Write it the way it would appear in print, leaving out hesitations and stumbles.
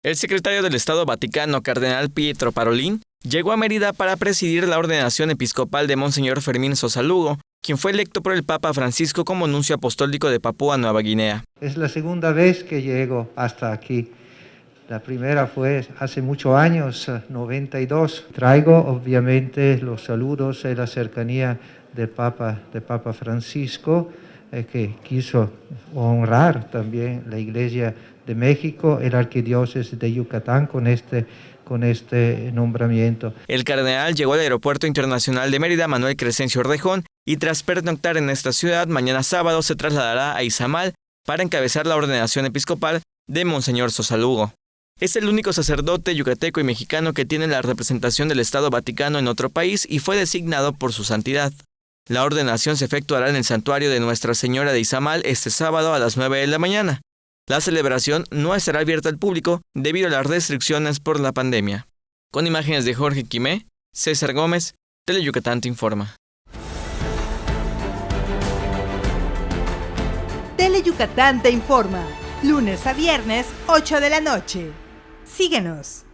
El secretario del Estado Vaticano, cardenal Pietro Parolin, llegó a Mérida para presidir la ordenación episcopal de Monseñor Fermín Sosa Lugo, quien fue electo por el Papa Francisco como nuncio apostólico de Papúa Nueva Guinea. Es la segunda vez que llego hasta aquí. La primera fue hace muchos años, 92. Traigo obviamente los saludos y la cercanía del Papa Francisco, que quiso honrar también la Iglesia de México y la Arquidiócesis de Yucatán con este nombramiento. El cardenal llegó al Aeropuerto Internacional de Mérida Manuel Crescencio Orrejón y tras pernoctar en esta ciudad, mañana sábado se trasladará a Izamal para encabezar la ordenación episcopal de Monseñor Sosa Lugo. Es el único sacerdote yucateco y mexicano que tiene la representación del Estado Vaticano en otro país y fue designado por su santidad. La ordenación se efectuará en el santuario de Nuestra Señora de Izamal este sábado a las 9 de la mañana. La celebración no estará abierta al público debido a las restricciones por la pandemia. Con imágenes de Jorge Quimé, César Gómez, Teleyucatán te informa. Teleyucatán te informa, lunes a viernes, 8 de la noche. Síguenos.